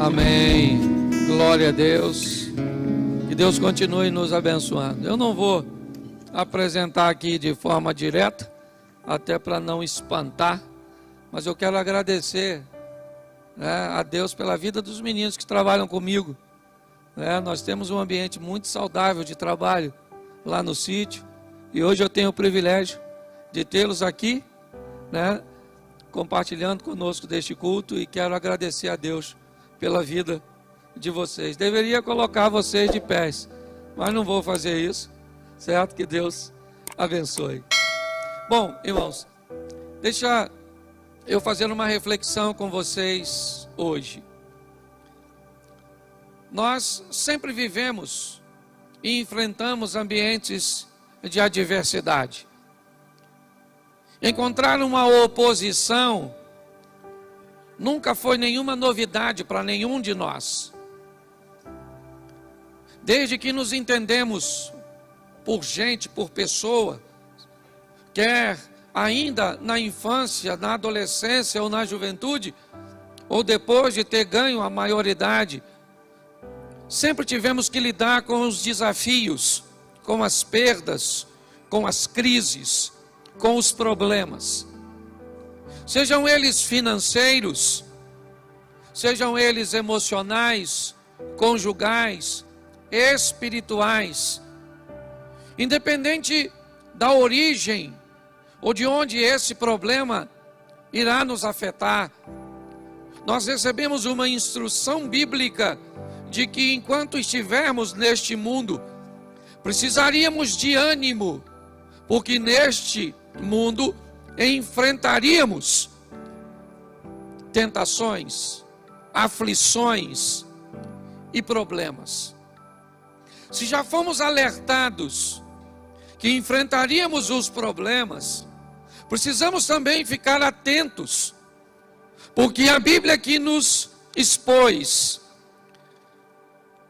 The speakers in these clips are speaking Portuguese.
Amém. Glória a Deus. Que Deus continue nos abençoando. Eu não vou apresentar aqui de forma direta, até para não espantar, mas eu quero agradecer, a Deus pela vida dos meninos que trabalham comigo. Nós temos um ambiente muito saudável de trabalho lá no sítio, e hoje eu tenho o privilégio de tê-los aqui, compartilhando conosco deste culto, e quero agradecer a Deus pela vida de vocês. Deveria colocar vocês de pés, mas não vou fazer isso, certo? Que Deus abençoe. Bom, irmãos, deixa eu fazer uma reflexão com vocês hoje. Nós sempre vivemos e enfrentamos ambientes de adversidade. Encontrar uma oposição nunca foi nenhuma novidade para nenhum de nós. Desde que nos entendemos por gente, por pessoa, quer ainda na infância, na adolescência ou na juventude, ou depois de ter ganho a maioridade, sempre tivemos que lidar com os desafios, com as perdas, com as crises, com os problemas. Sejam eles financeiros, sejam eles emocionais, conjugais, espirituais. Independente da origem ou de onde esse problema irá nos afetar, nós recebemos uma instrução bíblica de que enquanto estivermos neste mundo, precisaríamos de ânimo, porque neste mundo enfrentaríamos tentações, aflições e problemas. Se já fomos alertados que enfrentaríamos os problemas, precisamos também ficar atentos, porque a Bíblia aqui nos expôs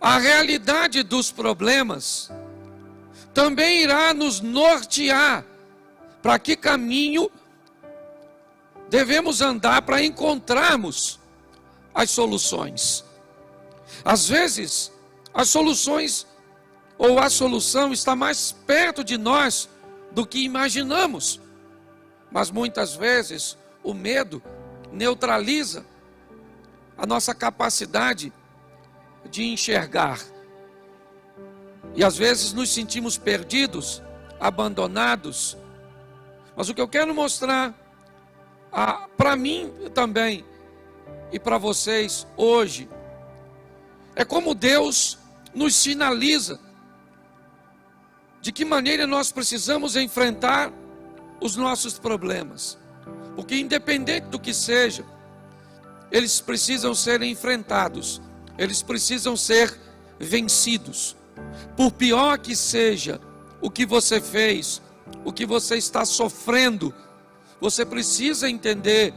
a realidade dos problemas, também irá nos nortear para que caminho devemos andar para encontrarmos as soluções. Às vezes, as soluções ou a solução está mais perto de nós do que imaginamos, mas muitas vezes o medo neutraliza a nossa capacidade de enxergar, e às vezes nos sentimos perdidos, abandonados. Mas o que eu quero mostrar para mim também e para vocês hoje é como Deus nos sinaliza de que maneira nós precisamos enfrentar os nossos problemas, porque independente do que seja, eles precisam ser enfrentados, eles precisam ser vencidos. Por pior que seja o que você fez, o que você está sofrendo, você precisa entender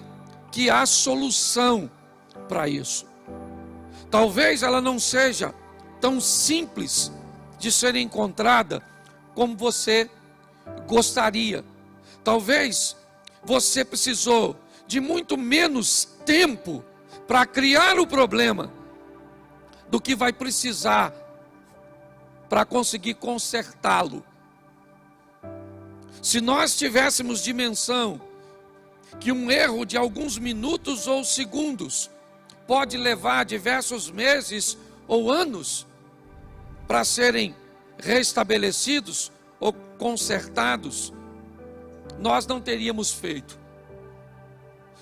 que há solução para isso. Talvez ela não seja tão simples de ser encontrada como você gostaria. Talvez você precisou de muito menos tempo para criar o problema do que vai precisar para conseguir consertá-lo. Se nós tivéssemos dimensão que um erro de alguns minutos ou segundos pode levar diversos meses ou anos para serem restabelecidos ou consertados, nós não teríamos feito.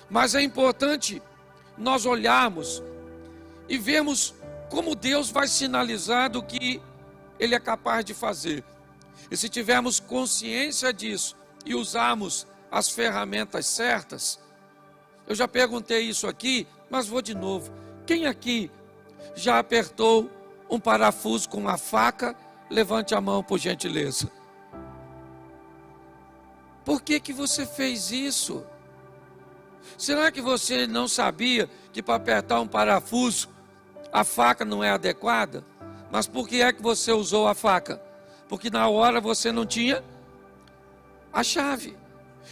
Mas é importante nós olharmos e vermos como Deus vai sinalizar do que Ele é capaz de fazer. E se tivermos consciência disso e usarmos as ferramentas certas, eu já perguntei isso aqui, mas vou de novo. Quem aqui já apertou um parafuso com uma faca? Levante a mão, por gentileza. Por que você fez isso? Será que você não sabia que para apertar um parafuso a faca não é adequada? Mas por que é que você usou a faca? Porque na hora você não tinha a chave.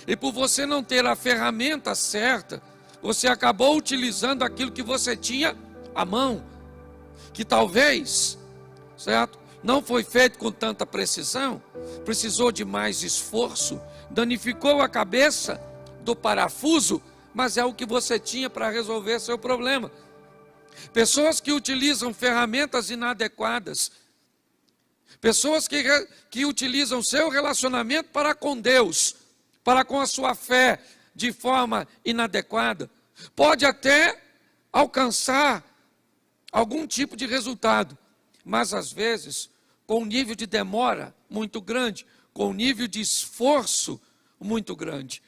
E por você não ter a ferramenta certa, você acabou utilizando aquilo que você tinha a mão, que talvez, certo, não foi feito com tanta precisão, precisou de mais esforço, danificou a cabeça do parafuso, mas é o que você tinha para resolver seu problema. Pessoas que utilizam ferramentas inadequadas, pessoas que utilizam seu relacionamento para com Deus, para com a sua fé, de forma inadequada, pode até alcançar algum tipo de resultado, mas às vezes com um nível de demora muito grande, com um nível de esforço muito grande.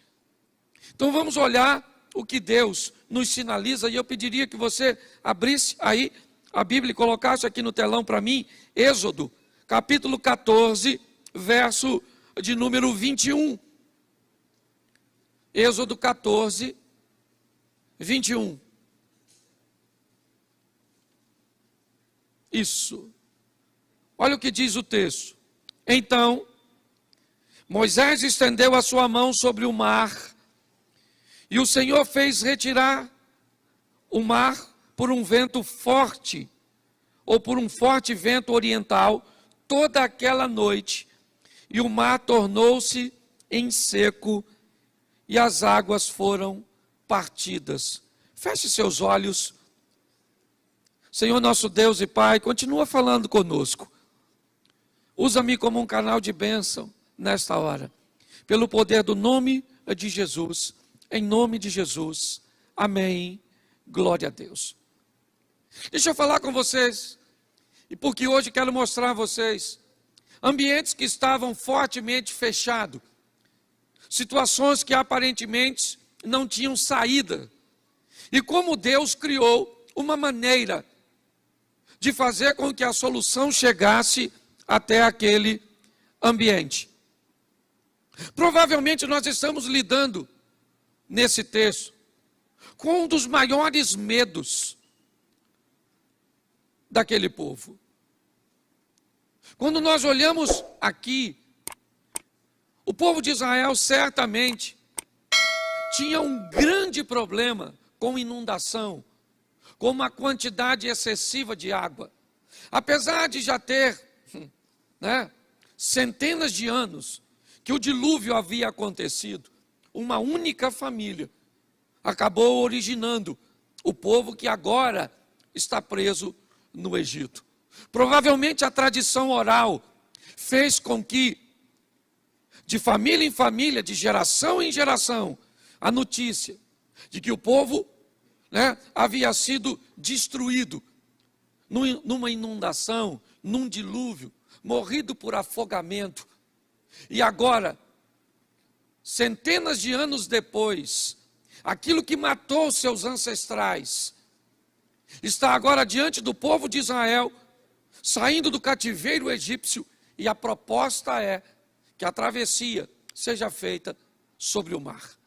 Então vamos olhar o que Deus nos sinaliza, e eu pediria que você abrisse aí a Bíblia e colocasse aqui no telão para mim, Êxodo, capítulo 14, verso de número 21. Êxodo 14, 21. Isso. Olha o que diz o texto. Então, Moisés estendeu a sua mão sobre o mar, e o Senhor fez retirar o mar por um vento forte, ou por um forte vento oriental, toda aquela noite, e o mar tornou-se em seco, e as águas foram partidas. Feche seus olhos. Senhor nosso Deus e Pai, continua falando conosco. Usa-me como um canal de bênção nesta hora. Pelo poder do nome de Jesus. Em nome de Jesus. Amém. Glória a Deus. Deixa eu falar com vocês. E porque hoje quero mostrar a vocês ambientes que estavam fortemente fechados. Situações que aparentemente não tinham saída. E como Deus criou uma maneira de fazer com que a solução chegasse até aquele ambiente. Provavelmente nós estamos lidando, nesse texto, com um dos maiores medos daquele povo. Quando nós olhamos aqui, o povo de Israel certamente tinha um grande problema com inundação, com uma quantidade excessiva de água. Apesar de já ter centenas de anos que o dilúvio havia acontecido, uma única família acabou originando o povo que agora está preso no Egito. Provavelmente a tradição oral fez com que, de família em família, de geração em geração, a notícia de que o povo havia sido destruído numa inundação, num dilúvio, morrido por afogamento. E agora, centenas de anos depois, aquilo que matou seus ancestrais está agora diante do povo de Israel, saindo do cativeiro egípcio, e a proposta é que a travessia seja feita sobre o mar.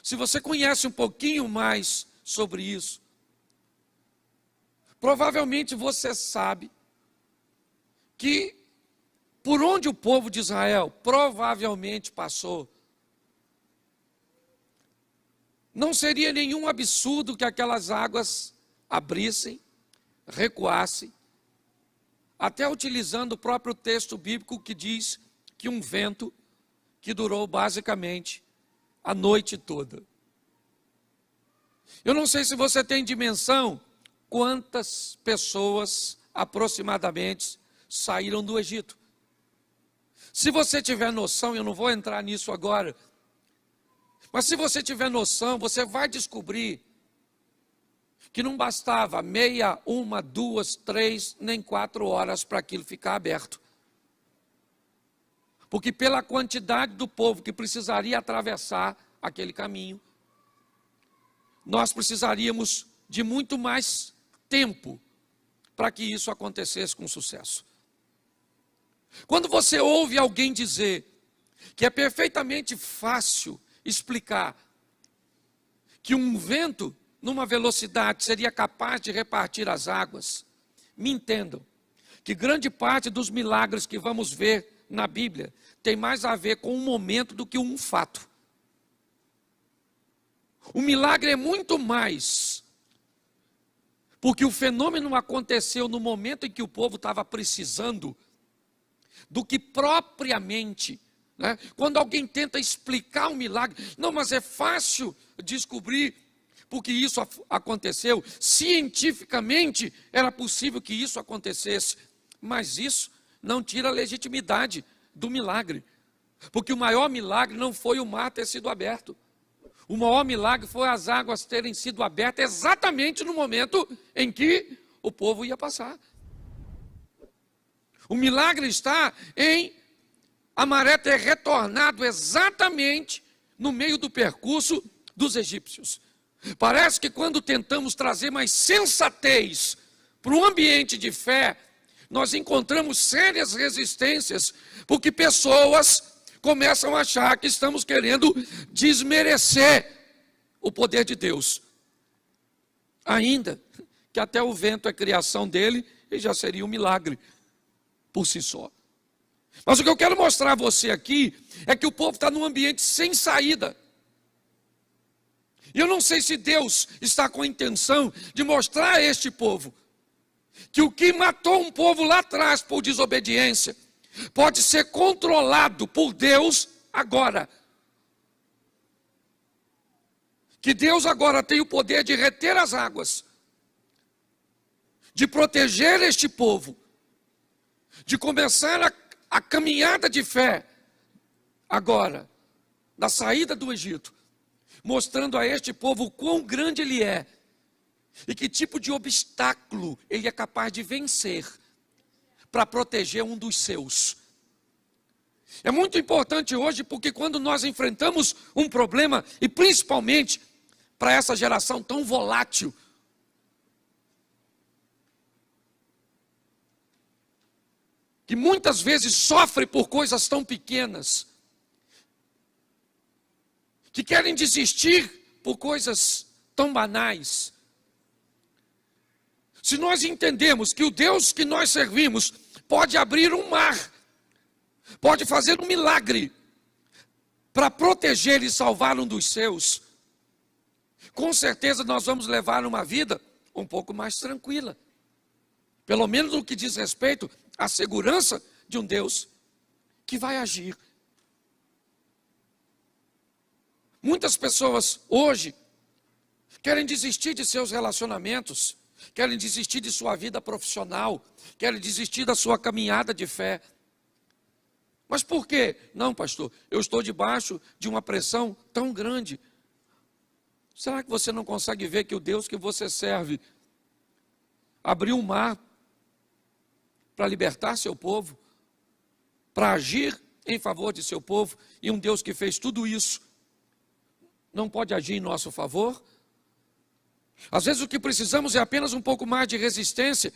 Se você conhece um pouquinho mais sobre isso, provavelmente você sabe que por onde o povo de Israel provavelmente passou, não seria nenhum absurdo que aquelas águas abrissem, recuassem, até utilizando o próprio texto bíblico que diz que um vento que durou basicamente a noite toda. Eu não sei se você tem dimensão quantas pessoas aproximadamente saíram do Egito. Se você tiver noção, eu não vou entrar nisso agora, mas se você tiver noção, você vai descobrir que não bastava meia, uma, duas, três, nem 4 horas para aquilo ficar aberto. Porque pela quantidade do povo que precisaria atravessar aquele caminho, nós precisaríamos de muito mais tempo para que isso acontecesse com sucesso. Quando você ouve alguém dizer que é perfeitamente fácil explicar que um vento numa velocidade seria capaz de repartir as águas, me entendam que grande parte dos milagres que vamos ver na Bíblia tem mais a ver com um momento do que um fato. O milagre é muito mais Porque o fenômeno aconteceu no momento em que o povo estava precisando do que propriamente, né? Quando alguém tenta explicar um milagre, não, mas é fácil descobrir porque isso aconteceu, cientificamente era possível que isso acontecesse, mas isso não tira a legitimidade do milagre, porque o maior milagre não foi o mar ter sido aberto, o maior milagre foi as águas terem sido abertas exatamente no momento em que o povo ia passar. O milagre está em a maré ter retornado exatamente no meio do percurso dos egípcios. Parece que quando tentamos trazer mais sensatez para um ambiente de fé, nós encontramos sérias resistências, porque pessoas começam a achar que estamos querendo desmerecer o poder de Deus. Ainda que até o vento é criação dele e já seria um milagre por si só. Mas o que eu quero mostrar a você aqui é que o povo está num ambiente sem saída. E eu não sei se Deus está com a intenção de mostrar a este povo que o que matou um povo lá atrás por desobediência pode ser controlado por Deus agora. Que Deus agora tem o poder de reter as águas, de proteger este povo, de começar a caminhada de fé agora, da saída do Egito, mostrando a este povo o quão grande ele é e que tipo de obstáculo ele é capaz de vencer para proteger um dos seus. É muito importante hoje, porque quando nós enfrentamos um problema, e principalmente para essa geração tão volátil, que muitas vezes sofre por coisas tão pequenas, que querem desistir por coisas tão banais. Se nós entendemos que o Deus que nós servimos pode abrir um mar, pode fazer um milagre para proteger e salvar um dos seus, com certeza nós vamos levar uma vida um pouco mais tranquila. Pelo menos no que diz respeito à segurança de um Deus que vai agir. Muitas pessoas hoje querem desistir de seus relacionamentos, querem desistir de sua vida profissional, querem desistir da sua caminhada de fé. Mas por quê? Não, pastor, eu estou debaixo de uma pressão tão grande. Será que você não consegue ver que o Deus que você serve abriu um mar para libertar seu povo, para agir em favor de seu povo, e um Deus que fez tudo isso não pode agir em nosso favor? Às vezes o que precisamos é apenas um pouco mais de resistência,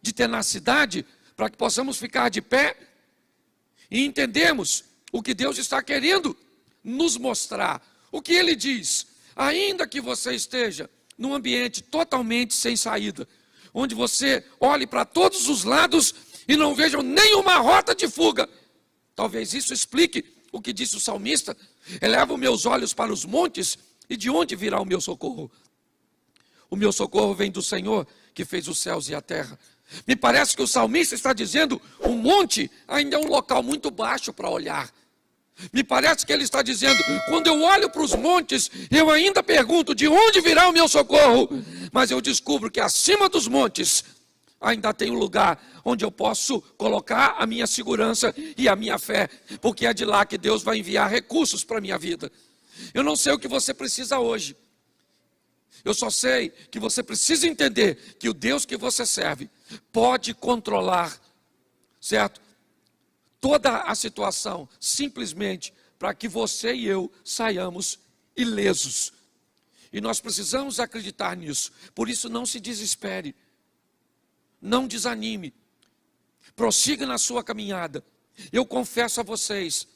de tenacidade, para que possamos ficar de pé e entendermos o que Deus está querendo nos mostrar. O que Ele diz: ainda que você esteja num ambiente totalmente sem saída, onde você olhe para todos os lados e não veja nenhuma rota de fuga, talvez isso explique o que disse o salmista: eleva os meus olhos para os montes, e de onde virá o meu socorro? O meu socorro vem do Senhor, que fez os céus e a terra. Me parece que o salmista está dizendo: o monte ainda é um local muito baixo para olhar. Me parece que ele está dizendo: quando eu olho para os montes, eu ainda pergunto de onde virá o meu socorro, mas eu descubro que acima dos montes ainda tem um lugar onde eu posso colocar a minha segurança e a minha fé, porque é de lá que Deus vai enviar recursos para a minha vida. Eu não sei o que você precisa hoje, eu só sei que você precisa entender que o Deus que você serve pode controlar, certo? Toda a situação, simplesmente para que você e eu saiamos ilesos. E nós precisamos acreditar nisso. Por isso, não se desespere, não desanime, prossiga na sua caminhada. Eu confesso a vocês,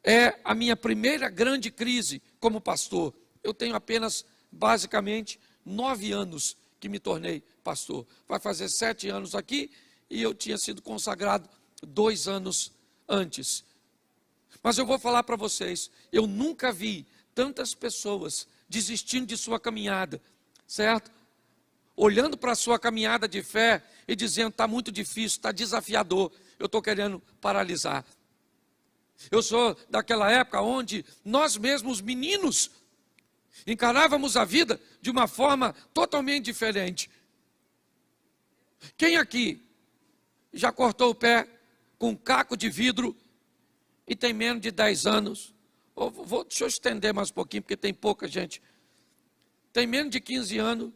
é a minha primeira grande crise como pastor. Eu tenho apenas, basicamente, 9 anos que me tornei pastor. Vai fazer 7 anos aqui e eu tinha sido consagrado 2 anos antes. Mas eu vou falar para vocês, eu nunca vi tantas pessoas desistindo de sua caminhada, certo? olhando para a sua caminhada de fé e dizendo: está muito difícil, está desafiador, eu estou querendo paralisar. Eu sou daquela época onde nós mesmos, meninos, encarávamos a vida de uma forma totalmente diferente. Quem aqui já cortou o pé com um caco de vidro e tem menos de 10 anos? Deixa eu estender mais um pouquinho, porque tem pouca gente. Tem menos de 15 anos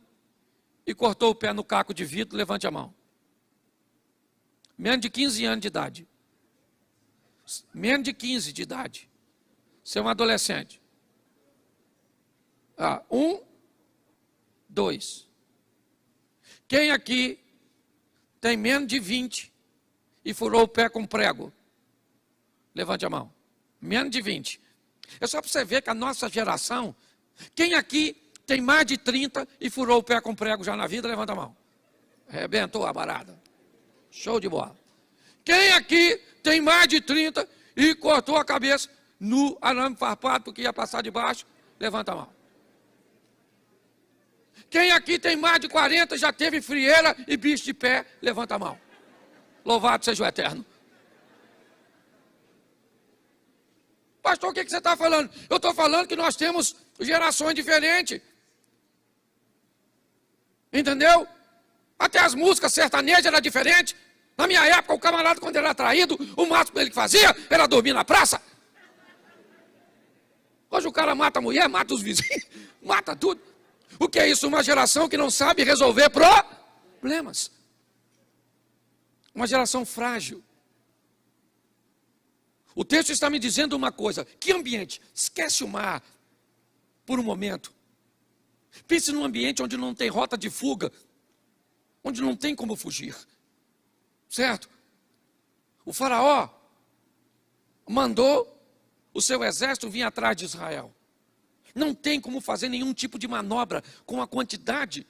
e cortou o pé no caco de vidro, levante a mão. Menos de 15 anos de idade. Menos de 15 de idade. Você é um adolescente. 1, 2. Quem aqui tem menos de 20 e furou o pé com prego? Levante a mão. Menos de 20. É só para você ver que a nossa geração... Quem aqui tem mais de 30 e furou o pé com prego já na vida? Levanta a mão. Arrebentou a barada. Show de bola. Quem aqui tem mais de 30 e cortou a cabeça no arame farpado porque ia passar de baixo? Levanta a mão. Quem aqui tem mais de 40 já teve frieira e bicho de pé? Levanta a mão. Louvado seja o Eterno. Pastor, o que você está falando? Eu estou falando que nós temos gerações diferentes. Entendeu? Até as músicas sertanejas eram diferentes. Na minha época, o camarada, quando ele era traído, o máximo que ele fazia era dormir na praça. Hoje o cara mata a mulher, mata os vizinhos, mata tudo. O que é isso? Uma geração que não sabe resolver problemas. Uma geração frágil. O texto está me dizendo uma coisa: que ambiente? Esquece o mar por um momento. Pense num ambiente onde não tem rota de fuga, onde não tem como fugir. Certo? O faraó mandou o seu exército vir atrás de Israel. Não tem como fazer nenhum tipo de manobra com a quantidade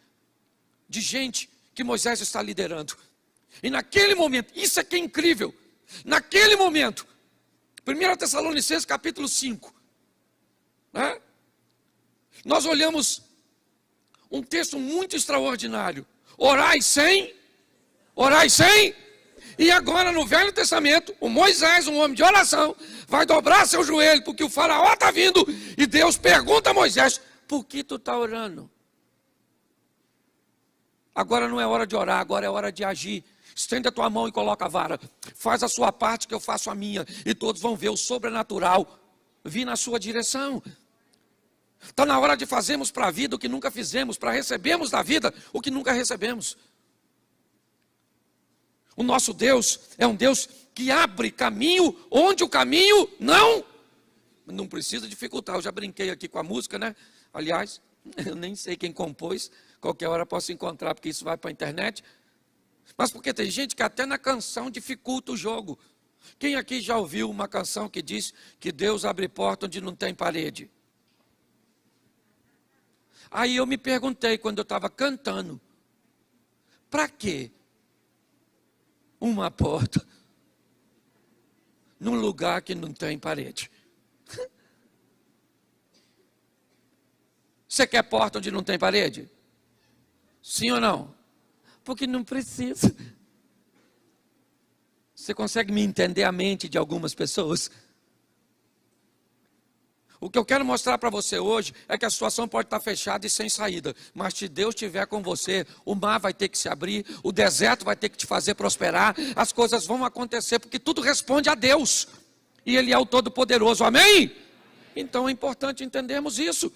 de gente que Moisés está liderando. E naquele momento, isso é que é incrível, naquele momento, 1 Tessalonicenses capítulo 5, né? Nós olhamos um texto muito extraordinário. Orai sem. E agora no Velho Testamento, o Moisés, um homem de oração, vai dobrar seu joelho, porque o faraó está vindo, e Deus pergunta a Moisés: por que tu está orando? Agora não é hora de orar, agora é hora de agir. Estende a tua mão e coloca a vara. Faz a sua parte que eu faço a minha, e todos vão ver o sobrenatural vir na sua direção. Está na hora de fazermos para a vida o que nunca fizemos, para recebermos da vida o que nunca recebemos. O nosso Deus é um Deus que abre caminho onde o caminho não precisa dificultar. Eu já brinquei aqui com a música, né? Aliás, eu nem sei quem compôs, qualquer hora posso encontrar, porque isso vai para a internet. Mas porque tem gente que até na canção dificulta o jogo. Quem aqui já ouviu uma canção que diz que Deus abre porta onde não tem parede? Aí eu me perguntei quando eu estava cantando: para quê uma porta num lugar que não tem parede? Você quer porta onde não tem parede? Sim ou não? Porque não precisa. Você consegue me entender a mente de algumas pessoas? O que eu quero mostrar para você hoje é que a situação pode estar fechada e sem saída, mas se Deus estiver com você, o mar vai ter que se abrir, o deserto vai ter que te fazer prosperar, as coisas vão acontecer, porque tudo responde a Deus, e Ele é o Todo-Poderoso, amém? Então é importante entendermos isso.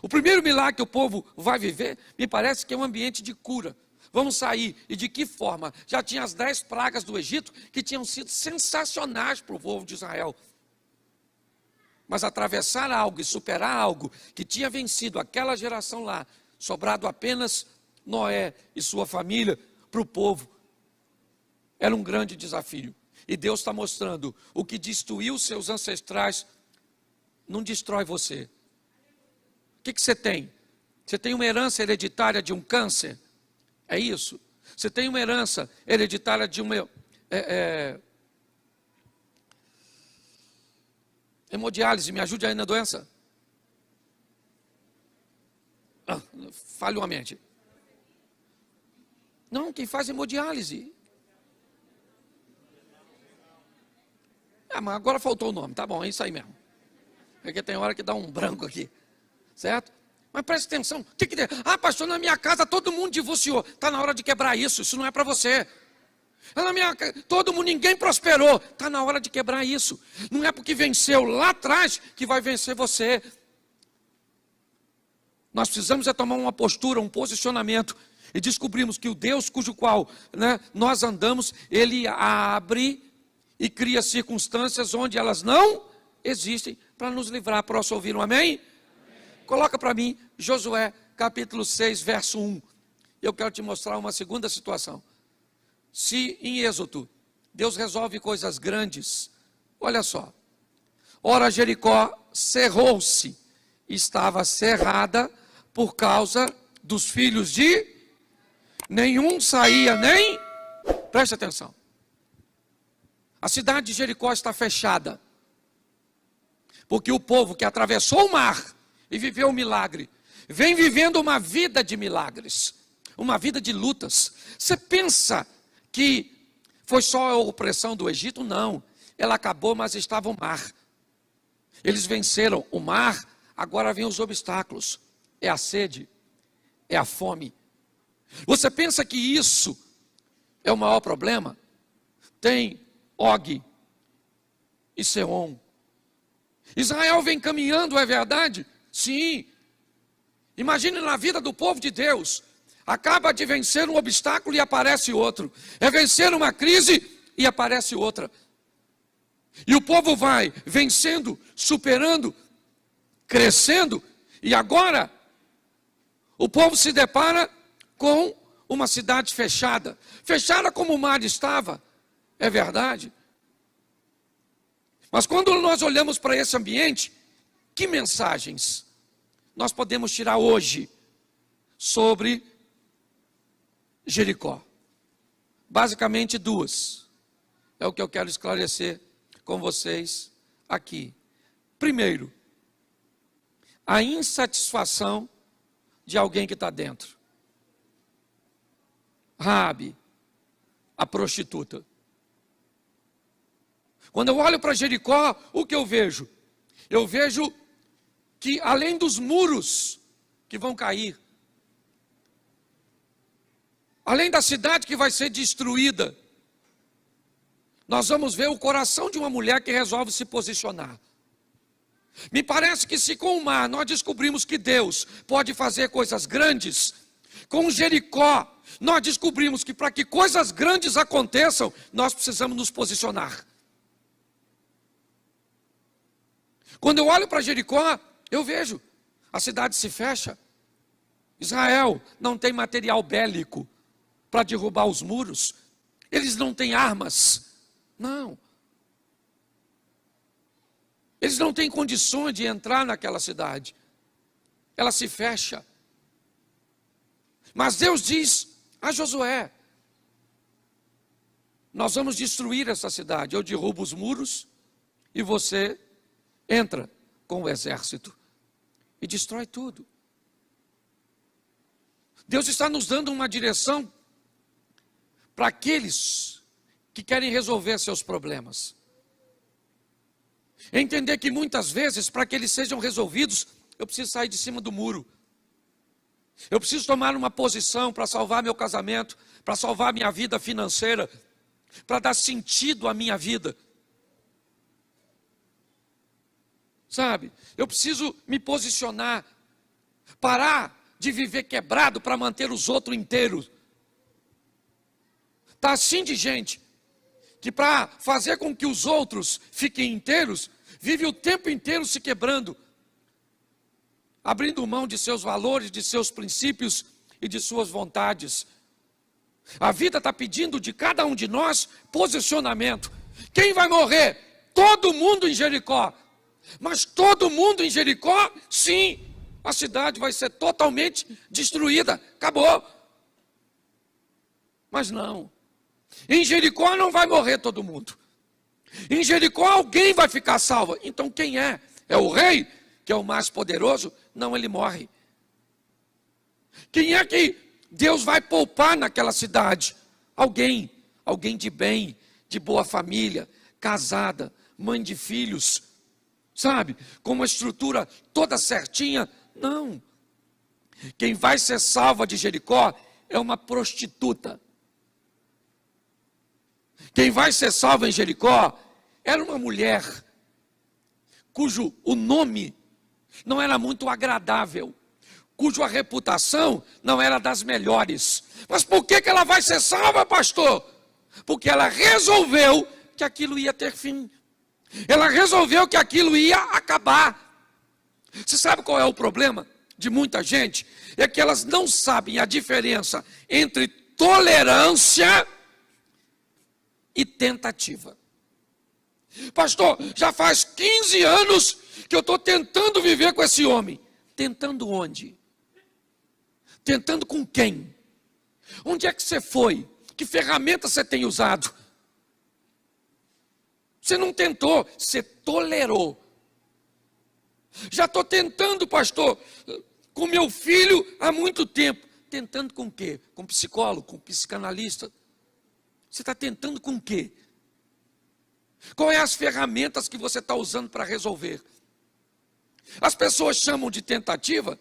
O primeiro milagre que o povo vai viver, me parece que é um ambiente de cura. Vamos sair, e de que forma? Já tinha as 10 pragas do Egito, que tinham sido sensacionais para o povo de Israel. Mas atravessar algo e superar algo que tinha vencido aquela geração lá, sobrado apenas Noé e sua família, para o povo, era um grande desafio. E Deus está mostrando: o que destruiu seus ancestrais não destrói você. O que você tem? Você tem uma herança hereditária de um câncer? É isso? Você tem uma herança hereditária de uma hemodiálise? Me ajude aí na doença. Falhou a mente. Não, quem faz hemodiálise. Mas agora faltou o nome, tá bom, é isso aí mesmo. Porque tem hora que dá um branco aqui, certo? Mas preste atenção, o que tem? Pastor, na minha casa todo mundo divorciou. Está na hora de quebrar isso, isso não é para você. Na minha casa, todo mundo, ninguém prosperou. Está na hora de quebrar isso. Não é porque venceu lá atrás que vai vencer você. Nós precisamos tomar uma postura, um posicionamento. E descobrimos que o Deus cujo qual nós andamos, Ele abre e cria circunstâncias onde elas não existem para nos livrar. Posso ouvir um amém? Coloca para mim Josué capítulo 6, verso 1. Eu quero te mostrar uma segunda situação. Se em Êxodo Deus resolve coisas grandes, olha só. Ora, Jericó cerrou-se, estava cerrada por causa dos filhos de... Nenhum saía nem... Preste atenção. A cidade de Jericó está fechada. Porque o povo que atravessou o mar e viveu o milagre, vem vivendo uma vida de milagres, uma vida de lutas. Você pensa que foi só a opressão do Egito? Não, ela acabou, mas estava o mar. Eles venceram o mar, agora vêm os obstáculos. É a sede, é a fome. Você pensa que isso é o maior problema? Tem Og e Seom. Israel vem caminhando, é verdade? Sim. Imagine na vida do povo de Deus. Acaba de vencer um obstáculo e aparece outro. É vencer uma crise e aparece outra. E o povo vai vencendo, superando, crescendo. E agora, o povo se depara com uma cidade fechada. Fechada como o mar estava. É verdade. Mas quando nós olhamos para esse ambiente, que mensagens nós podemos tirar hoje sobre Jericó? Basicamente duas. É o que eu quero esclarecer com vocês aqui. Primeiro, a insatisfação de alguém que está dentro. Raabe, a prostituta. Quando eu olho para Jericó, o que eu vejo? Eu vejo que além dos muros que vão cair, além da cidade que vai ser destruída, nós vamos ver o coração de uma mulher que resolve se posicionar. Me parece que se com o mar nós descobrimos que Deus pode fazer coisas grandes, com Jericó nós descobrimos que para que coisas grandes aconteçam, nós precisamos nos posicionar. Quando eu olho para Jericó, eu vejo, a cidade se fecha. Israel não tem material bélico para derrubar os muros. Eles não têm armas. Não. Eles não têm condições de entrar naquela cidade. Ela se fecha. Mas Deus diz a Josué: nós vamos destruir essa cidade. Eu derrubo os muros e você entra com o exército e destrói tudo. Deus está nos dando uma direção para aqueles que querem resolver seus problemas. Entender que muitas vezes, para que eles sejam resolvidos, eu preciso sair de cima do muro. Eu preciso tomar uma posição para salvar meu casamento, para salvar minha vida financeira, para dar sentido à minha vida. Sabe, eu preciso me posicionar, parar de viver quebrado para manter os outros inteiros. Está assim de gente, que para fazer com que os outros fiquem inteiros, vive o tempo inteiro se quebrando, abrindo mão de seus valores, de seus princípios e de suas vontades. A vida está pedindo de cada um de nós posicionamento. Quem vai morrer? Todo mundo em Jericó. Mas todo mundo em Jericó, sim, a cidade vai ser totalmente destruída, acabou. Mas não, em Jericó não vai morrer todo mundo. Em Jericó alguém vai ficar salvo. Então quem é? É o rei, que é o mais poderoso? Não, ele morre. Quem é que Deus vai poupar naquela cidade alguém de bem, de boa família, casada, mãe de filhos, sabe? Com uma estrutura toda certinha. Não. Quem vai ser salva de Jericó é uma prostituta. Quem vai ser salva em Jericó era uma mulher cujo o nome não era muito agradável, cuja reputação não era das melhores. Mas por que ela vai ser salva, pastor? Porque ela resolveu que aquilo ia ter fim. Ela resolveu que aquilo ia acabar. Você sabe qual é o problema de muita gente? É que elas não sabem a diferença entre tolerância e tentativa. Pastor, já faz 15 anos que eu estou tentando viver com esse homem. Tentando onde? Tentando com quem? Onde é que você foi? Que ferramenta você tem usado? Você não tentou, você tolerou. Já estou tentando, pastor, com meu filho há muito tempo. Tentando com o quê? Com psicólogo, com psicanalista. Você está tentando com o quê? Qual é as ferramentas que você está usando para resolver? As pessoas chamam de tentativa,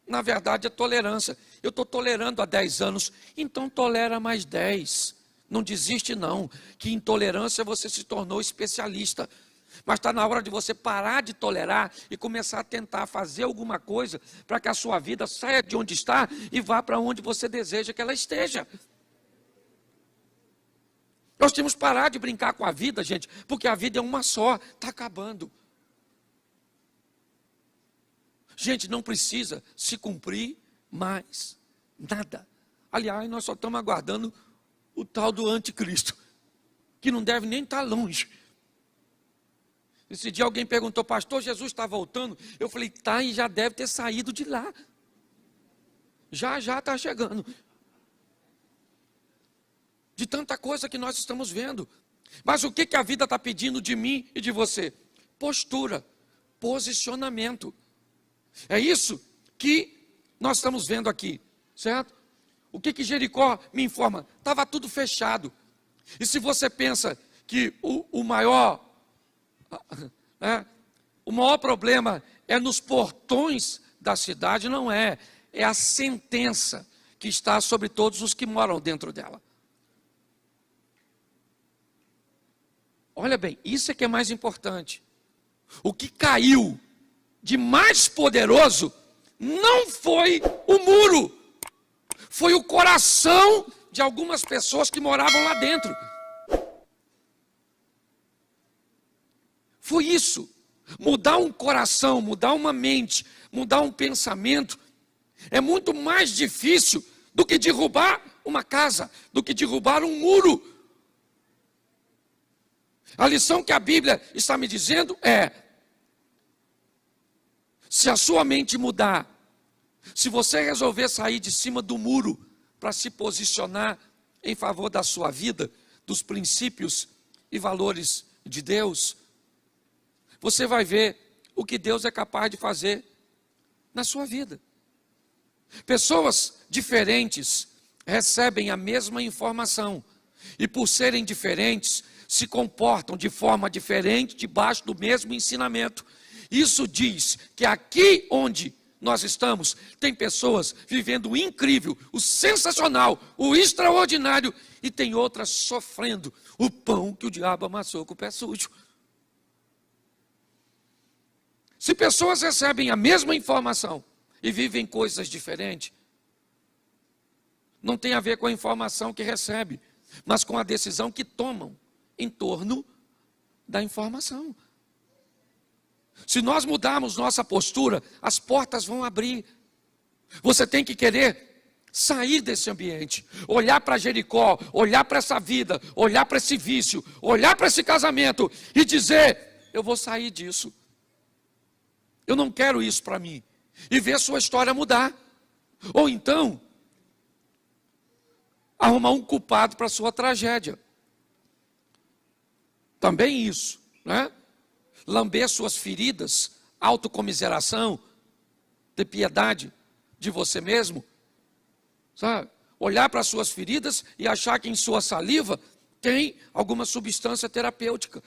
na verdade é tolerância. Eu estou tolerando há 10 anos, então tolera mais 10. Não desiste não, que intolerância você se tornou especialista. Mas está na hora de você parar de tolerar e começar a tentar fazer alguma coisa para que a sua vida saia de onde está e vá para onde você deseja que ela esteja. Nós temos que parar de brincar com a vida, gente, porque a vida é uma só, está acabando. Gente, não precisa se cumprir mais nada. Aliás, nós só estamos aguardando o tal do anticristo, que não deve nem estar longe. Esse dia alguém perguntou, pastor, Jesus está voltando? Eu falei, tá, e já deve ter saído de lá. Já está chegando. De tanta coisa que nós estamos vendo. Mas o que a vida está pedindo de mim e de você? Postura, posicionamento. É isso que nós estamos vendo aqui, certo? O que Jericó me informa? Estava tudo fechado. E se você pensa que o maior problema é nos portões da cidade, não é. É a sentença que está sobre todos os que moram dentro dela. Olha bem, isso é que é mais importante. O que caiu de mais poderoso não foi o muro, foi o coração de algumas pessoas que moravam lá dentro. Foi isso. Mudar um coração, mudar uma mente, mudar um pensamento, é muito mais difícil do que derrubar uma casa, do que derrubar um muro. A lição que a Bíblia está me dizendo é: se a sua mente mudar, se você resolver sair de cima do muro para se posicionar em favor da sua vida, dos princípios e valores de Deus, você vai ver o que Deus é capaz de fazer na sua vida. Pessoas diferentes recebem a mesma informação e, por serem diferentes, se comportam de forma diferente debaixo do mesmo ensinamento. Isso diz que aqui onde nós estamos, tem pessoas vivendo o incrível, o sensacional, o extraordinário, e tem outras sofrendo o pão que o diabo amassou com o pé sujo. Se pessoas recebem a mesma informação e vivem coisas diferentes, não tem a ver com a informação que recebe, mas com a decisão que tomam em torno da informação. Se nós mudarmos nossa postura, as portas vão abrir. Você tem que querer sair desse ambiente, olhar para Jericó, olhar para essa vida, olhar para esse vício, olhar para esse casamento e dizer: eu vou sair disso. Eu não quero isso para mim. E ver sua história mudar. Ou então, arrumar um culpado para a sua tragédia. Também isso, né? Lamber suas feridas, autocomiseração, ter piedade de você mesmo. sabe? Olhar para as suas feridas e achar que em sua saliva tem alguma substância terapêutica.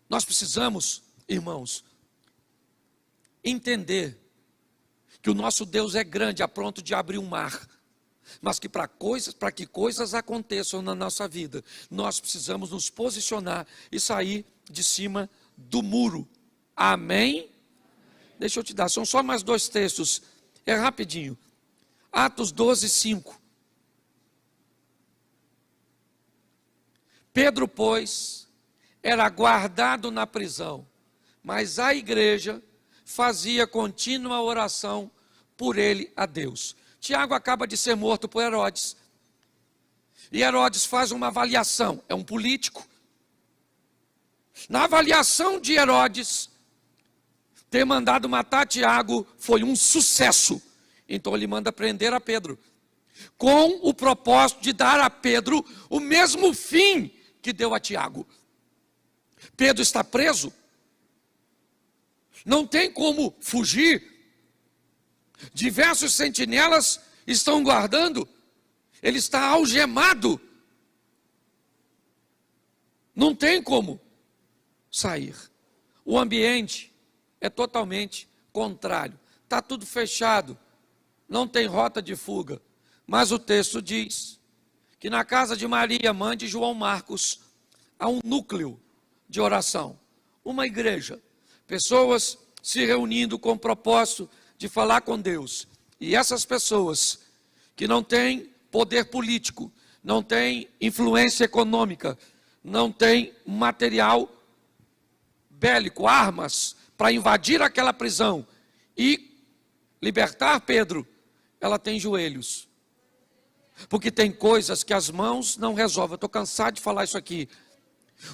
Nós precisamos, irmãos, entender que o nosso Deus é grande, a ponto de abrir um mar, mas que para que coisas aconteçam na nossa vida, nós precisamos nos posicionar e sair de cima do muro. Amém? Deixa eu te dar, são só mais 2 textos, é rapidinho. Atos 12, 5. Pedro, pois, era guardado na prisão, mas a igreja fazia contínua oração por ele a Deus. Tiago acaba de ser morto por Herodes. E Herodes faz uma avaliação, é um político. Na avaliação de Herodes, ter mandado matar Tiago foi um sucesso. Então ele manda prender a Pedro, com o propósito de dar a Pedro o mesmo fim que deu a Tiago. Pedro está preso, não tem como fugir. Diversos sentinelas estão guardando, ele está algemado, não tem como sair. O ambiente é totalmente contrário, está tudo fechado, não tem rota de fuga. Mas o texto diz que na casa de Maria, mãe de João Marcos, há um núcleo de oração, uma igreja, pessoas se reunindo com o propósito de falar com Deus. E essas pessoas que não têm poder político, não têm influência econômica, não têm material bélico, armas, para invadir aquela prisão e libertar Pedro, ela tem joelhos. Porque tem coisas que as mãos não resolvem. Eu estou cansado de falar isso aqui.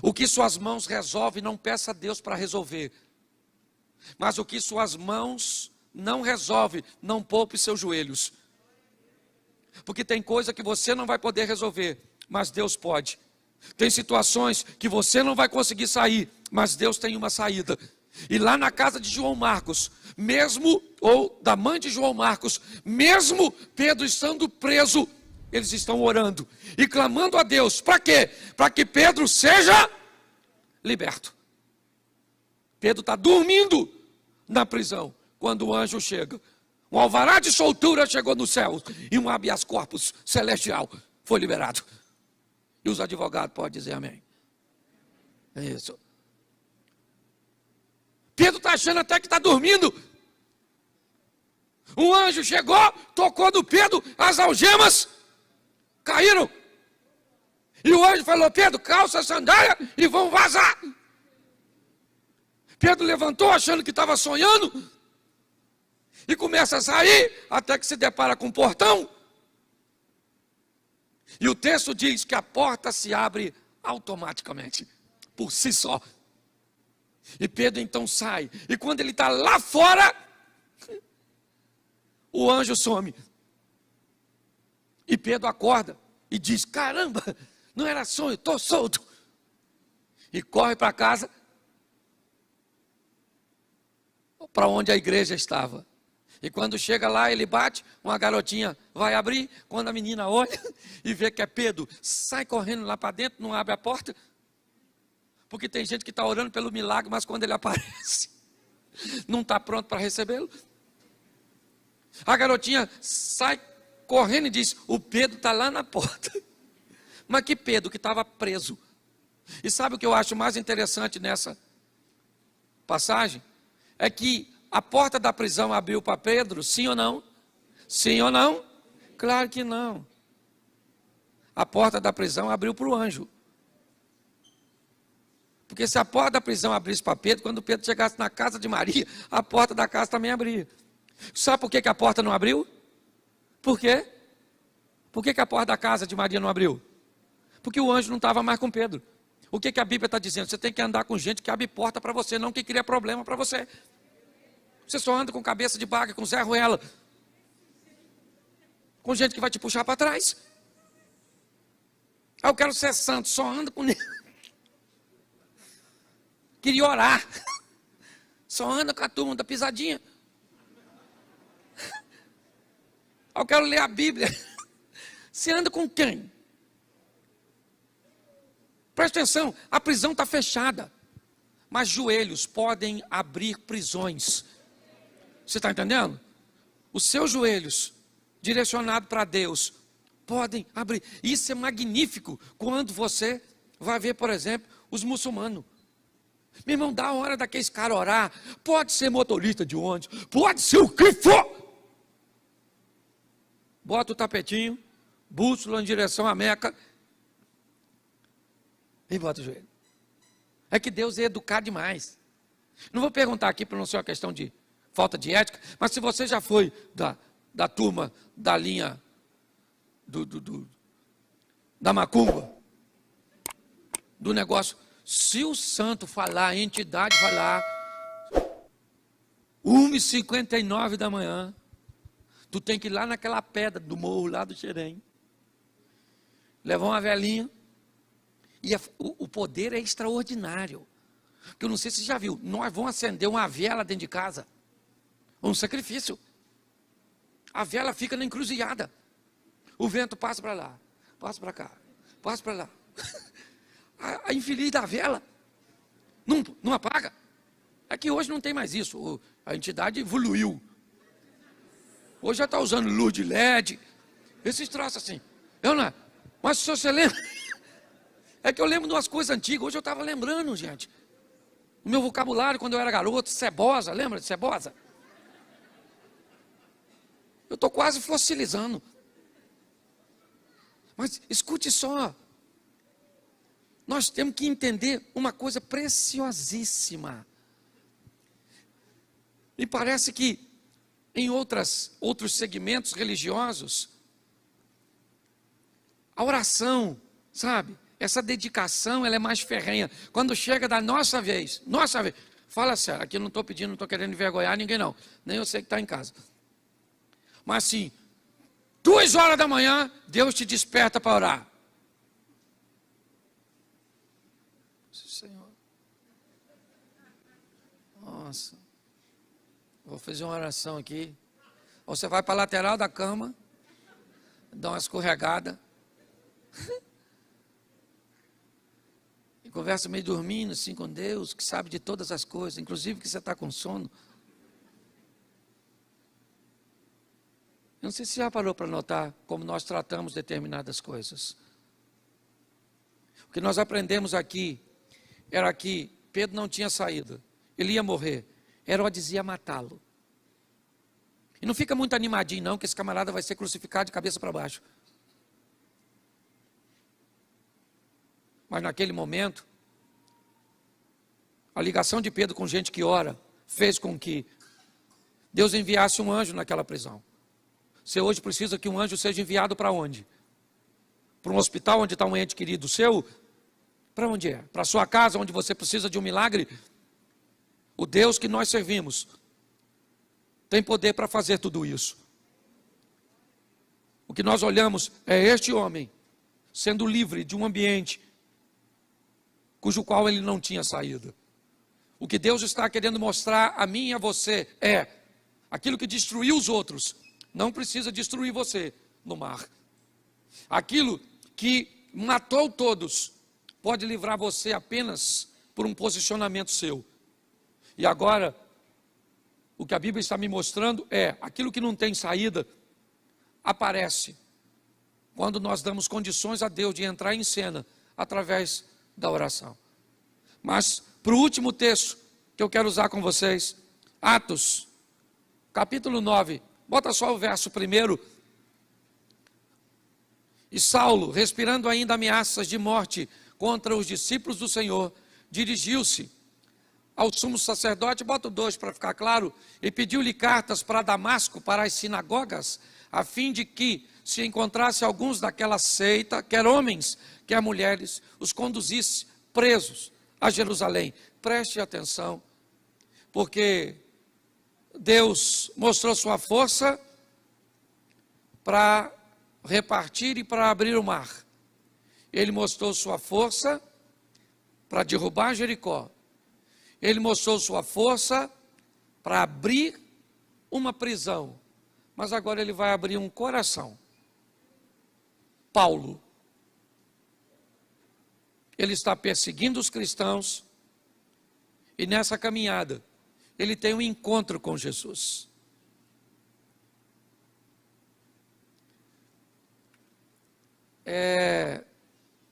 O que suas mãos resolvem, não peça a Deus para resolver. Mas o que suas mãos não resolvem, não poupe seus joelhos. Porque tem coisa que você não vai poder resolver, mas Deus pode. Tem situações que você não vai conseguir sair, mas Deus tem uma saída. E lá na casa de João Marcos, mesmo, ou da mãe de João Marcos, mesmo Pedro estando preso, eles estão orando e clamando a Deus. Para quê? Para que Pedro seja liberto. Pedro está dormindo na prisão, quando o anjo chega. Um alvará de soltura chegou no céu, e um habeas corpus celestial foi liberado. E os advogados podem dizer amém. É isso. Pedro está achando até que está dormindo. Um anjo chegou, tocou no Pedro, as algemas caíram. E o anjo falou: Pedro, calça a sandália e vão vazar. Pedro levantou achando que estava sonhando e começa a sair, até que se depara com um portão. E o texto diz que a porta se abre automaticamente, por si só. E Pedro então sai, e quando ele está lá fora, o anjo some. E Pedro acorda e diz: caramba, não era sonho, estou solto. E corre para casa, para onde a igreja estava. E quando chega lá, ele bate, uma garotinha vai abrir. Quando a menina olha e vê que é Pedro, sai correndo lá para dentro, não abre a porta. Porque tem gente que está orando pelo milagre, mas quando ele aparece, não está pronto para recebê-lo. A garotinha sai correndo e diz: o Pedro está lá na porta. Mas que Pedro que estava preso. E sabe o que eu acho mais interessante nessa passagem? É que a porta da prisão abriu para Pedro, sim ou não? Sim ou não? Claro que não. A porta da prisão abriu para o anjo. Porque se a porta da prisão abrisse para Pedro, quando Pedro chegasse na casa de Maria, a porta da casa também abria. Sabe por que a porta não abriu? Por quê? Por que a porta da casa de Maria não abriu? Porque o anjo não estava mais com Pedro. O que a Bíblia está dizendo? Você tem que andar com gente que abre porta para você, não que cria problema para você. Você só anda com cabeça de baga, com Zé Ruela. Com gente que vai te puxar para trás. Ah, eu quero ser santo, só anda com ele. Queria orar. Só anda com a turma da pisadinha. Eu quero ler a Bíblia. Você anda com quem? Presta atenção, a prisão está fechada. Mas joelhos podem abrir prisões. Você está entendendo? Os seus joelhos, direcionados para Deus, podem abrir. Isso é magnífico quando você vai ver, por exemplo, os muçulmanos. Meu irmão, dá a hora daqueles caras orar. Pode ser motorista de ônibus, pode ser o que for. Bota o tapetinho, bússola em direção à Meca e bota o joelho. É que Deus é educado demais. Não vou perguntar aqui para não ser uma questão de falta de ética, mas se você já foi da turma da linha da macumba, do negócio, se o santo falar, a entidade falar, 1h59 da manhã, tu tem que ir lá naquela pedra do morro, lá do Xerém, levar uma velinha, e o poder é extraordinário. Porque eu não sei se você já viu, nós vamos acender uma vela dentro de casa, um sacrifício. A vela fica na encruzilhada. O vento passa para lá, passa para cá, passa para lá. A infeliz da vela não apaga. É que hoje não tem mais isso. A entidade evoluiu. Hoje já está usando luz de LED. Esses troços assim. Mas se você lembra... É que eu lembro de umas coisas antigas. Hoje eu estava lembrando, gente. O meu vocabulário, quando eu era garoto, cebosa. Lembra de cebosa? Eu estou quase fossilizando. Mas escute só. Nós temos que entender uma coisa preciosíssima. Me parece que em outros segmentos religiosos, a oração, sabe? Essa dedicação, ela é mais ferrenha. Quando chega da nossa vez, fala sério, aqui eu não estou pedindo, não estou querendo envergonhar ninguém não, nem eu sei que está em casa. Mas assim, 2h da manhã, Deus te desperta para orar. Senhor, nossa, vou fazer uma oração aqui. Ou você vai para a lateral da cama, dá uma escorregada, e conversa meio dormindo assim com Deus, que sabe de todas as coisas, inclusive que você está com sono. Eu não sei se você já parou para notar como nós tratamos determinadas coisas. O que nós aprendemos aqui era que Pedro não tinha saída, ele ia morrer, Herodes ia matá-lo. E não fica muito animadinho não, que esse camarada vai ser crucificado de cabeça para baixo. Mas naquele momento, a ligação de Pedro com gente que ora, fez com que Deus enviasse um anjo naquela prisão. Você hoje precisa que um anjo seja enviado para onde? Para um hospital onde está um ente querido seu? Para onde é? Para a sua casa, onde você precisa de um milagre? O Deus que nós servimos tem poder para fazer tudo isso. O que nós olhamos é este homem sendo livre de um ambiente cujo qual ele não tinha saída. O que Deus está querendo mostrar a mim e a você é aquilo que destruiu os outros, não precisa destruir você no mar. Aquilo que matou todos pode livrar você apenas por um posicionamento seu. E agora, o que a Bíblia está me mostrando é aquilo que não tem saída, aparece quando nós damos condições a Deus de entrar em cena através da oração. Mas, para o último texto que eu quero usar com vocês, Atos, capítulo 9, bota só o verso 1. E Saulo, respirando ainda ameaças de morte contra os discípulos do Senhor, dirigiu-se ao sumo sacerdote, bota o 2 para ficar claro, e pediu-lhe cartas para Damasco, para as sinagogas, a fim de que, se encontrasse alguns daquela seita, quer homens, quer mulheres, os conduzisse presos a Jerusalém. Preste atenção, porque Deus mostrou sua força para repartir e para abrir o mar. Ele mostrou sua força para derrubar Jericó. Ele mostrou sua força para abrir uma prisão, Mas agora ele vai abrir um coração. Paulo, ele está perseguindo os cristãos e nessa caminhada ele tem um encontro com Jesus.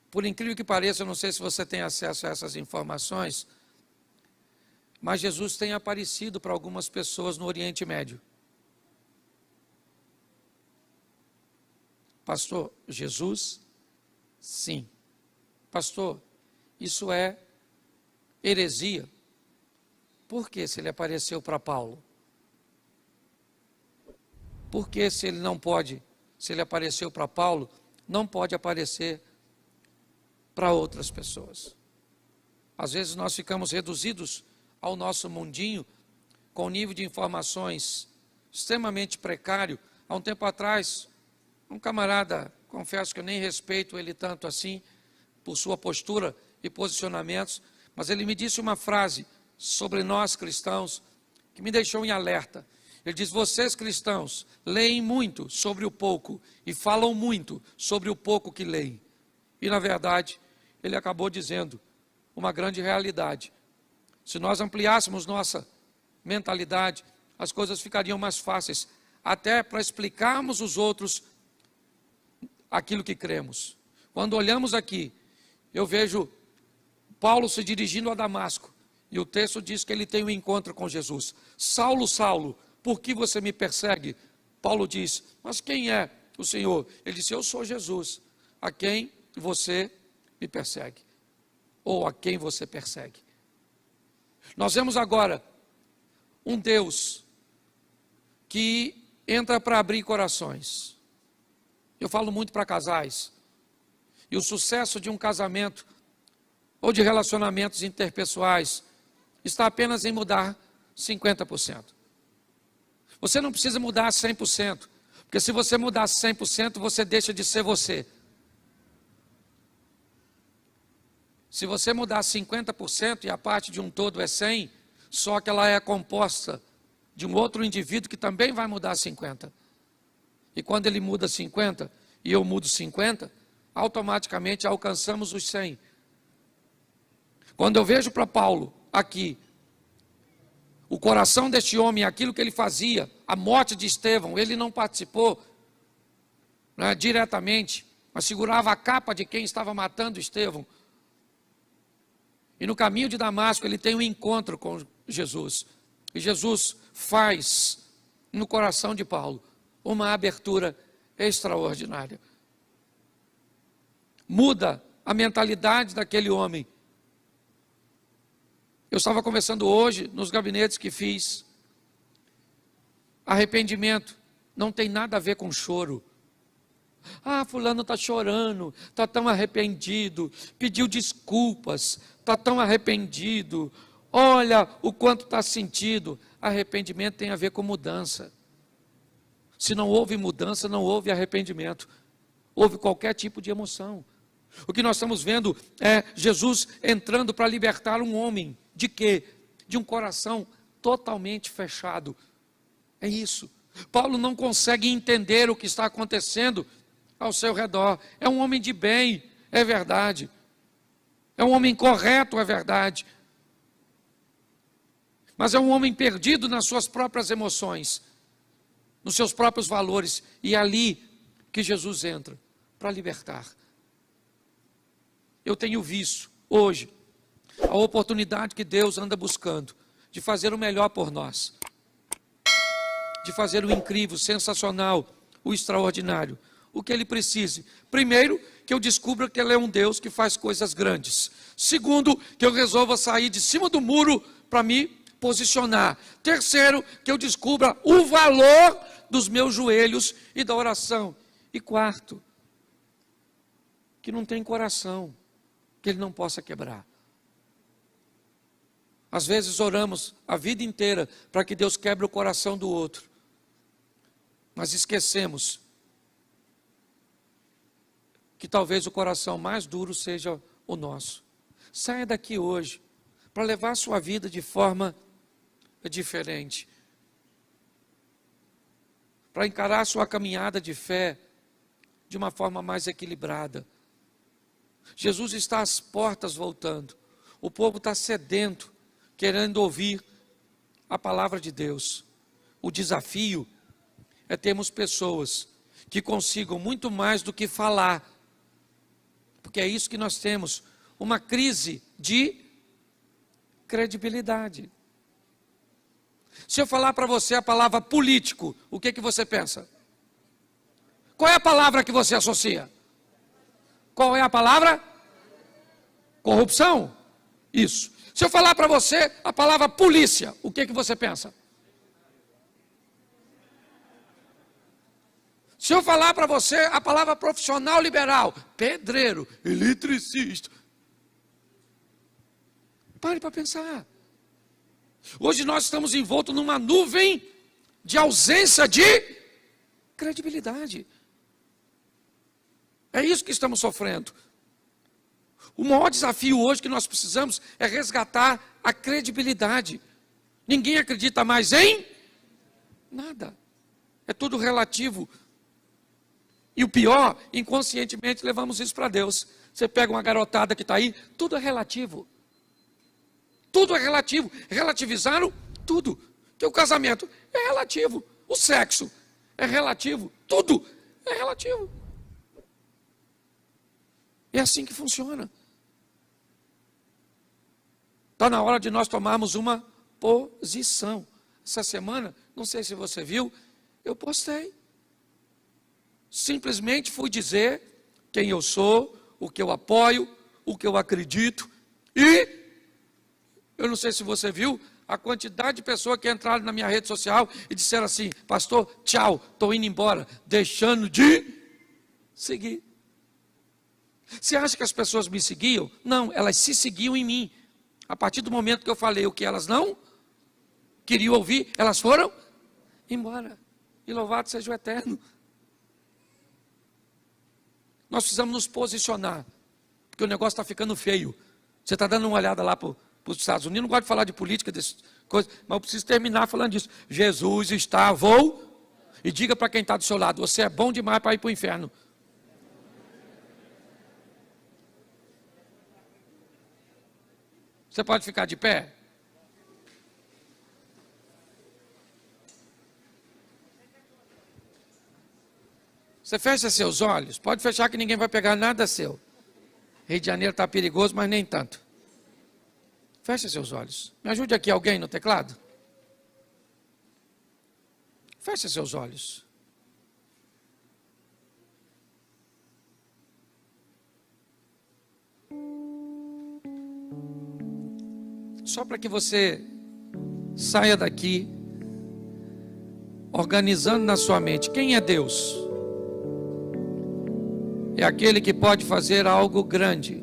Por incrível que pareça, eu não sei se você tem acesso a essas informações, mas Jesus tem aparecido para algumas pessoas no Oriente Médio. Pastor, Jesus? Sim. Pastor, isso é heresia. Por que se ele apareceu para Paulo? Por que se ele não pode, se ele apareceu para Paulo, não pode aparecer para outras pessoas? Às vezes nós ficamos reduzidos ao nosso mundinho, com nível de informações extremamente precário. Há um tempo atrás, um camarada, confesso que eu nem respeito ele tanto assim, por sua postura e posicionamentos, mas ele me disse uma frase sobre nós cristãos, que me deixou em alerta. Ele diz: vocês cristãos leem muito sobre o pouco e falam muito sobre o pouco que leem. E na verdade, ele acabou dizendo uma grande realidade. Se nós ampliássemos nossa mentalidade, as coisas ficariam mais fáceis, até para explicarmos aos outros aquilo que cremos. Quando olhamos aqui, eu vejo Paulo se dirigindo a Damasco, e o texto diz que ele tem um encontro com Jesus. Saulo, Saulo, por que você me persegue? Paulo diz: mas quem é o Senhor? Ele disse: eu sou Jesus, a quem você me persegue, ou a quem você persegue. Nós vemos agora um Deus que entra para abrir corações. Eu falo muito para casais, e o sucesso de um casamento ou de relacionamentos interpessoais está apenas em mudar 50%. Você não precisa mudar 100%, porque se você mudar 100%, você deixa de ser você. Se você mudar 50% e a parte de um todo é 100%, só que ela é composta de um outro indivíduo que também vai mudar 50%. E quando ele muda 50% e eu mudo 50%, automaticamente alcançamos os 100%. Quando eu vejo para Paulo aqui, o coração deste homem, aquilo que ele fazia, a morte de Estevão, ele não participou diretamente, mas segurava a capa de quem estava matando Estevão. E no caminho de Damasco ele tem um encontro com Jesus. E Jesus faz no coração de Paulo uma abertura extraordinária. Muda a mentalidade daquele homem. Eu estava conversando hoje nos gabinetes que fiz. Arrependimento não tem nada a ver com choro. Ah, fulano está chorando, está tão arrependido, pediu desculpas, está tão arrependido, olha o quanto está sentido. Arrependimento tem a ver com mudança. Se não houve mudança, não houve arrependimento. Houve qualquer tipo de emoção. O que nós estamos vendo é Jesus entrando para libertar um homem. De quê? De um coração totalmente fechado. É isso. Paulo não consegue entender o que está acontecendo ao seu redor. É um homem de bem, é verdade. É um homem correto, é verdade. Mas é um homem perdido nas suas próprias emoções, nos seus próprios valores. E é ali que Jesus entra para libertar. Eu tenho visto hoje a oportunidade que Deus anda buscando de fazer o melhor por nós, de fazer o incrível, o sensacional, o extraordinário, o que Ele precise. Primeiro, que eu descubra que Ele é um Deus que faz coisas grandes. Segundo, que eu resolva sair de cima do muro para me posicionar. Terceiro, que eu descubra o valor dos meus joelhos e da oração. E quarto, que não tem coração que Ele não possa quebrar. Às vezes oramos a vida inteira para que Deus quebre o coração do outro, mas esquecemos que talvez o coração mais duro seja o nosso. Saia daqui hoje para levar a sua vida de forma diferente. para encarar a sua caminhada de fé de uma forma mais equilibrada. Jesus está às portas voltando. O povo está sedento, querendo ouvir a palavra de Deus. O desafio é termos pessoas que consigam muito mais do que falar, porque é isso que nós temos, uma crise de credibilidade. Se eu falar para você a palavra político, o que você pensa? Qual é a palavra que você associa? Qual é a palavra? Corrupção? Isso. Se eu falar para você a palavra polícia, o que você pensa? Se eu falar para você a palavra profissional liberal, pedreiro, eletricista, pare para pensar. Hoje nós estamos envoltos numa nuvem de ausência de credibilidade. É isso que estamos sofrendo. O maior desafio hoje que nós precisamos é resgatar a credibilidade. Ninguém acredita mais em nada. É tudo relativo. E o pior, inconscientemente levamos isso para Deus. Você pega uma garotada que está aí, tudo é relativo. Tudo é relativo. Relativizaram tudo. Que o casamento é relativo. O sexo é relativo. Tudo é relativo. É assim que funciona. Está na hora de nós tomarmos uma posição. Essa semana, não sei se você viu, eu postei. Simplesmente fui dizer quem eu sou, o que eu apoio, o que eu acredito. E, eu não sei se você viu, a quantidade de pessoas que entraram na minha rede social e disseram assim: pastor, tchau, estou indo embora, deixando de seguir. Você acha que as pessoas me seguiam? Não, elas se seguiam em mim. A partir do momento que eu falei o que elas não queriam ouvir, elas foram embora. E louvado seja o Eterno. Nós precisamos nos posicionar, porque o negócio está ficando feio. Você está dando uma olhada lá para os Estados Unidos, não gosto de falar de política, dessas coisas, mas eu preciso terminar falando disso. Jesus está, e diga para quem está do seu lado: você é bom demais para ir para o inferno. Você pode ficar de pé? Você fecha seus olhos, pode fechar que ninguém vai pegar nada seu. Rio de Janeiro está perigoso, mas nem tanto. Fecha seus olhos. Me ajude aqui alguém no teclado. Fecha seus olhos. Só para que você saia daqui organizando na sua mente: quem é Deus? É aquele que pode fazer algo grande,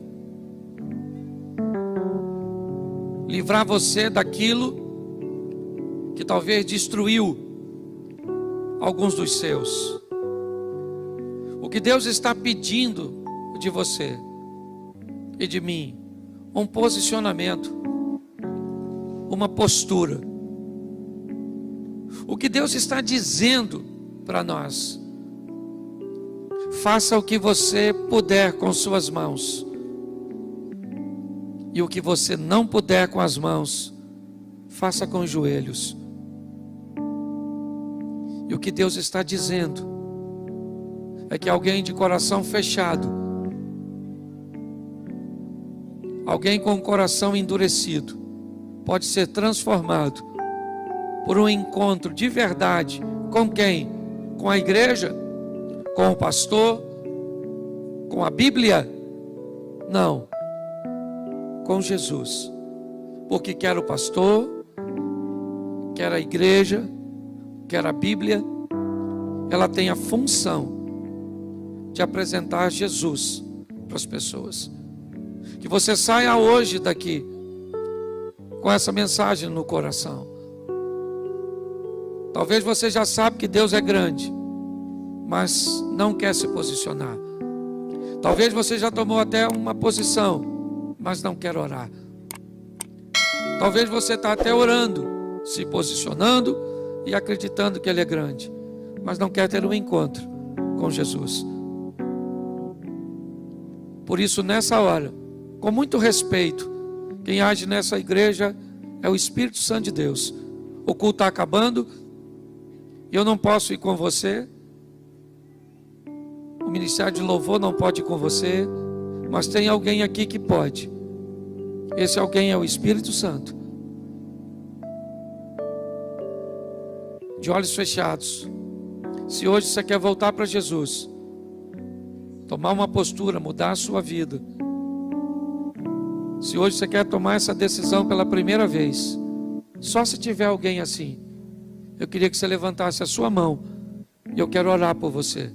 livrar você daquilo que talvez destruiu alguns dos seus. O que Deus está pedindo de você e de mim: um posicionamento, uma postura. O que Deus está dizendo para nós: faça o que você puder com suas mãos, e o que você não puder com as mãos, faça com os joelhos. E o que Deus está dizendo é que alguém de coração fechado, alguém com o coração endurecido, pode ser transformado por um encontro de verdade. Com quem? Com a igreja? Com o pastor? Com a Bíblia? Não. Com Jesus. Porque quer o pastor, quer a igreja, quer a Bíblia, ela tem a função de apresentar Jesus para as pessoas. Que você saia hoje daqui com essa mensagem no coração. Talvez você já sabe que Deus é grande, mas não quer se posicionar. Talvez você já tomou até uma posição, mas não quer orar. Talvez você está até orando, se posicionando e acreditando que Ele é grande, mas não quer ter um encontro com Jesus. Por isso, nessa hora, com muito respeito, quem age nessa igreja é o Espírito Santo de Deus. O culto está acabando, eu não posso ir com você, o ministério de louvor não pode ir com você, mas tem alguém aqui que pode. Esse alguém é o Espírito Santo. De olhos fechados, se hoje você quer voltar para Jesus, tomar uma postura, mudar a sua vida, se hoje você quer tomar essa decisão pela primeira vez, só se tiver alguém assim, eu queria que você levantasse a sua mão e eu quero orar por você.